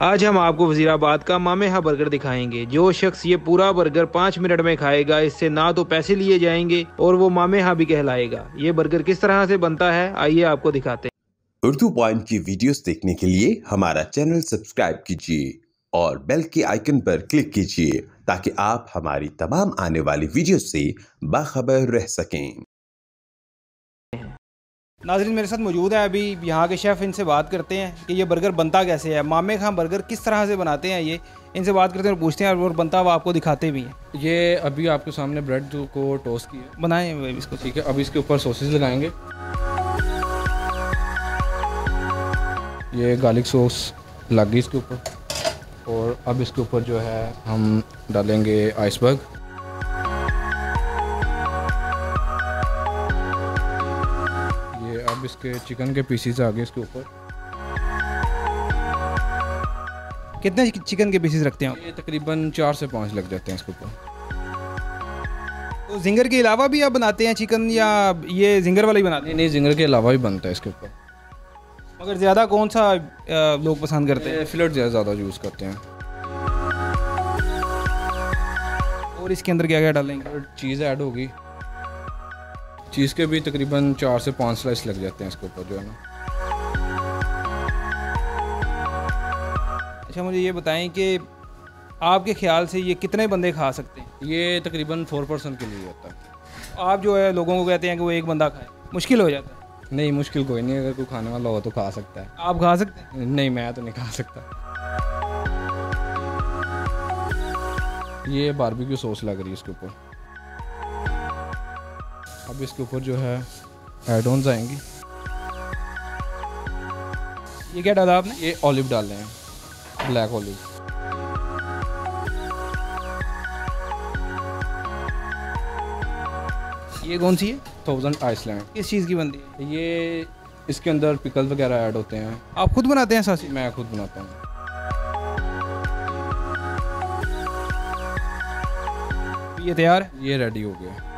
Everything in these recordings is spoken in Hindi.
आज हम आपको वजीराबाद का मामेहा बर्गर दिखाएंगे। जो शख्स ये पूरा बर्गर 5 मिनट में खाएगा, इससे ना तो पैसे लिए जाएंगे और वो मामेहा भी कहलाएगा। ये बर्गर किस तरह से बनता है, आइए आपको दिखाते हैं। उर्दू पॉइंट की वीडियोस देखने के लिए हमारा चैनल सब्सक्राइब कीजिए और बेल के आइकन पर क्लिक कीजिए ताकि आप हमारी तमाम आने वाली वीडियो से बाखबर रह सकें। नाज़रीन, मेरे साथ मौजूद है अभी यहाँ के शेफ़। इनसे बात करते हैं कि ये बर्गर बनता कैसे है, मामेहा बर्गर किस तरह से बनाते हैं। ये इनसे बात करते हैं और पूछते हैं और बनता हुआ आपको दिखाते भी हैं। ये अभी आपके सामने ब्रेड को टोस्ट किया बनाएं इसको, ठीक है। अब इसके ऊपर सॉसेज लगाएंगे। ये गार्लिक सॉस लग गई इसके ऊपर और अब इसके ऊपर जो है हम डालेंगे आइसबर्ग। ये अब इसके चिकन के पीसीज आ गए इसके ऊपर। कितने चिकन के पीसेस रखते हैं? ये तकरीबन 4 से 5 लग जाते हैं इसके ऊपर। तो जिंगर के अलावा भी आप बनाते हैं चिकन, या ये जिंगर वाला ही बनाते हैं? नहीं, जिंगर के अलावा भी बनता है इसके ऊपर। मगर ज़्यादा कौन सा लोग पसंद करते हैं? फिलेट ज़्यादा यूज़ करते हैं। और इसके अंदर क्या क्या डालेंगे? चीज़ ऐड होगी। चीज़ के भी तकरीबन 4 से 5 स्लाइस लग जाते हैं इसके ऊपर जो है ना। अच्छा, मुझे ये बताएं कि आपके ख्याल से ये कितने बंदे खा सकते हैं? ये तकरीबन 4 पर्सन के लिए होता है। आप जो है लोगों को कहते हैं कि वो एक बंदा खाए, मुश्किल हो जाता है? नहीं, मुश्किल कोई नहीं, अगर कोई खाने वाला हो तो खा सकता है। आप खा सकते हैं? नहीं, मैं तो नहीं खा सकता। ये बारबेक्यू सॉस लग रही है इसके ऊपर। अब इसके ऊपर जो है एड ऑन्स आएंगी। ये क्या डाला आपने? ये ऑलिव डाल रहे हैं, ब्लैक ऑलिव। ये कौन सी है? 1000 आइसलैंड। किस चीज़ की बनती है? ये इसके अंदर पिकल वगैरह ऐड होते हैं। आप खुद बनाते हैं सासी? मैं खुद बनाता हूँ। ये तैयार है? ये रेडी हो गया।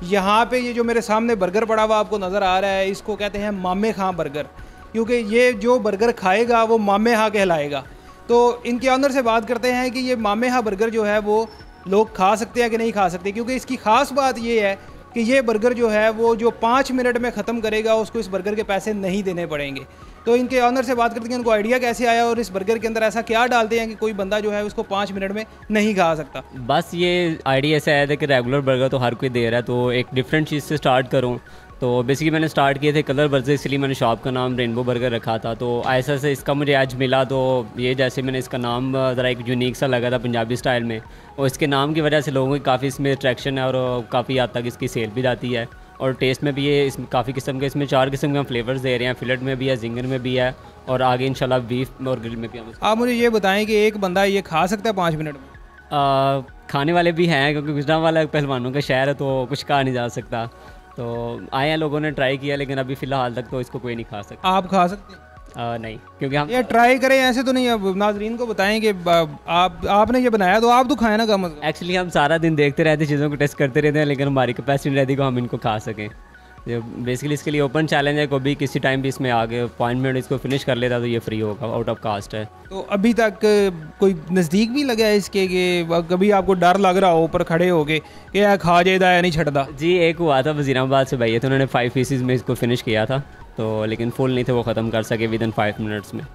यहाँ पे ये जो मेरे सामने बर्गर पड़ा हुआ आपको नज़र आ रहा है, इसको कहते हैं मामेहा बर्गर, क्योंकि ये जो बर्गर खाएगा वो मामेहा कहलाएगा। तो इनके ऑनर से बात करते हैं कि ये मामेहा बर्गर जो है वो लोग खा सकते हैं कि नहीं खा सकते, क्योंकि इसकी ख़ास बात ये है कि ये बर्गर जो है वो जो 5 मिनट में ख़त्म करेगा उसको इस बर्गर के पैसे नहीं देने पड़ेंगे। तो इनके ऑनर से बात करते हैं उनको आइडिया कैसे आया और इस बर्गर के अंदर ऐसा क्या डालते हैं कि कोई बंदा जो है उसको 5 मिनट में नहीं खा सकता। बस ये आइडिया ऐसा आया था कि रेगुलर बर्गर तो हर कोई दे रहा है, तो एक डिफरेंट चीज़ से स्टार्ट करूँ। तो बेसिकली मैंने स्टार्ट किए थे कलर बर्गर, इसलिए मैंने शॉप का नाम रेनबो बर्गर रखा था। तो ऐसा से इसका मुझे आज मिला, तो ये जैसे मैंने इसका नाम ज़रा एक यूनिक सा लगा था पंजाबी स्टाइल में, और इसके नाम की वजह से लोगों की काफ़ी इसमें अट्रैक्शन है और काफ़ी हद तक इसकी सेल भी जाती है। और टेस्ट में भी ये इसमें काफ़ी किस्म के, इसमें 4 किस्म के हम फ्लेवर्स दे रहे हैं। फिलेट में भी है, जिंगर में भी है और आगे इंशाल्लाह बीफ और ग्रिल में भी हम। आप मुझे ये बताएं कि एक बंदा ये खा सकता है 5 मिनट में? खाने वाले भी हैं, क्योंकि गुजरांवाला पहलवानों का शहर है, तो कुछ कहा नहीं जा सकता। तो आए हैं, लोगों ने ट्राई किया, लेकिन अभी फ़िलहाल तक तो इसको कोई नहीं खा सकता। आप खा सकते हैं? नहीं, क्योंकि हम ये ट्राई करें ऐसे तो नहीं। अब नाजरीन को बताएं कि आपने ये बनाया तो आप तो खाएं ना कम। एक्चुअली हम सारा दिन देखते रहते, चीज़ों को टेस्ट करते रहते हैं, लेकिन हमारी कैपेसिटी नहीं रहती कि हम इनको खा सकें। बेसिकली इसके लिए ओपन चैलेंज है, कभी किसी टाइम भी इसमें आगे अपॉइंटमेंट इसको फिनिश कर लेता तो ये फ्री होगा, आउट ऑफ कास्ट है। तो अभी तक कोई नज़दीक भी लगा है इसके कि कभी आपको डर लग रहा हो ऊपर खड़े हो गए कि यार खा जाएगा या नहीं छटता? जी, एक हुआ था वज़ीराबाद से भैया, तो उन्होंने 5 पीसेस में इसको फिनिश किया था, तो लेकिन फुल नहीं थे वो ख़त्म कर सके विदिन 5 मिनट्स में।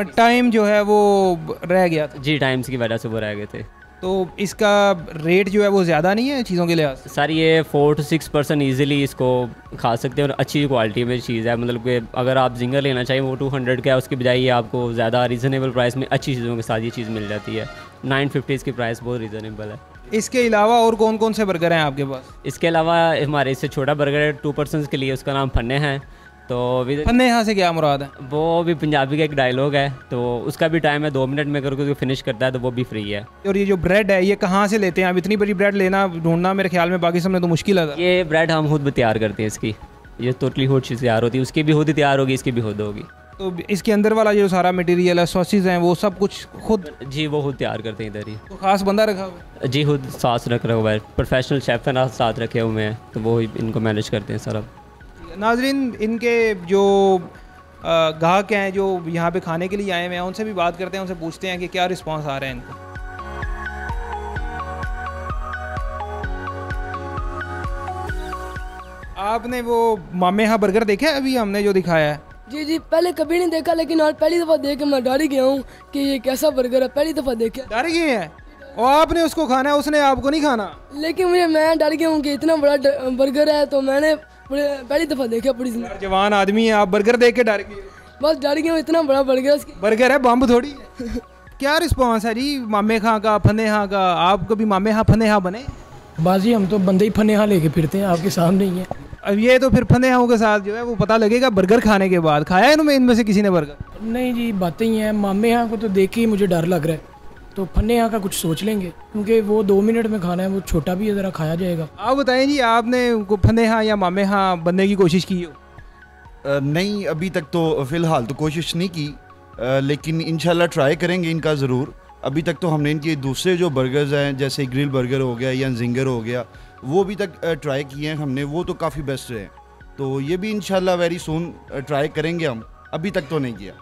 टाइम जो है वो रह गया था? जी, टाइम्स की वजह से वो रह गए थे। तो इसका रेट जो है वो ज़्यादा नहीं है चीज़ों के लिहाज से? सर, ये 4 to 6 पर्सन ईजिली इसको खा सकते हैं और अच्छी क्वालिटी में चीज़ है। मतलब कि अगर आप जिंगर लेना चाहिए वो 200 का है, उसके बजाय ये आपको ज़्यादा रीज़नेबल प्राइस में अच्छी चीज़ों के साथ ये चीज़ मिल जाती है। 950 इसकी प्राइस बहुत रीज़नेबल है। इसके अलावा और कौन कौन से बर्गर हैं आपके पास? इसके अलावा हमारे इससे छोटा बर्गर है 2 पर्सन के लिए, उसका नाम फन्ने हैं। तो फन्ने यहाँ से क्या मुराद है? वो भी पंजाबी का एक डायलॉग है, तो उसका भी टाइम है 2 मिनट में, करके फिनिश करता है तो वो भी फ्री है। और ये जो ब्रेड है ये कहाँ से लेते हैं? अब इतनी बड़ी ब्रेड लेना ढूंढना मेरे ख्याल में बाकी सबने तो मुश्किल है। ये ब्रेड हम खुद भी तैयार करते हैं इसकी, ये टोटली खुद चीज़ तैयार होती है, उसकी भी खुद ही तैयार होगी, इसकी भी खुद होगी। तो इसके अंदर वाला जो सारा मटेरियल है, सॉसेज हैं, वो सब कुछ खुद? जी वो खुद तैयार करते हैं इधर ही। तो ख़ास बंदा रखा हुआ है? जी खुद साथ रखा हुआ है, प्रोफेशनल शेफ़ का ना साथ रखे हुए हैं, तो वो इनको मैनेज करते हैं सारा। नाजरीन, इनके जो ग्राहक हैं जो यहाँ पे खाने के लिए आए हुए हैं, उनसे भी बात करते हैं, उनसे पूछते हैं कि क्या रिस्पांस आ रहा है इनको। आपने वो मामे यहाँ बर्गर देखा है अभी हमने जो दिखाया है? जी जी, पहले कभी नहीं देखा, लेकिन आज पहली दफ़ा देख के मैं डर ही गया हूँ कि ये कैसा बर्गर है। पहली दफ़ा देखा। डर गए हैं? और आपने उसको खाना है, उसने आपको नहीं खाना? लेकिन मैं डर गया हूँ कि इतना बड़ा बर्गर है, तो मैंने पहली दफ़ा देखा पूरी जिंदगी। जवान आदमी है आप, बर्गर देख के डर गए? बस डर गया हूँ, इतना बड़ा बर्गर है, बम्ब थोड़ी है। क्या रिस्पॉन्स है जी मामे खां का, फने खां का? आप कभी मामे खां फने खां बने? बाजी हम तो बंदे ही फने खां लेके फिरते हैं, आपके सामने ही है। अब ये तो फिर फने खां के साथ जो है वो पता लगेगा बर्गर खाने के बाद। खाया है इनमें से किसी ने बर्गर? नहीं जी, बातें ही हैं। मामे यहाँ को तो देख के ही मुझे डर लग रहा है, तो फन्ने यहाँ का कुछ सोच लेंगे, क्योंकि वो 2 मिनट में खाना है, वो छोटा भी है, ज़रा खाया जाएगा। आप बताएं जी, आपने फन्ने हाँ या मामे हाँ बनने की कोशिश की हो? नहीं, अभी तक तो फ़िलहाल तो कोशिश नहीं की, लेकिन इंशाल्लाह ट्राई करेंगे इनका ज़रूर। अभी तक तो हमने इनके दूसरे जो बर्गर्स हैं, जैसे ग्रिल बर्गर हो गया या जिंगर हो गया, वो अभी तक ट्राई किए हैं हमने, वो तो काफ़ी बेस्ट रहे। तो ये भी इंशाल्लाह वेरी सून ट्राई करेंगे हम, अभी तक तो नहीं किया।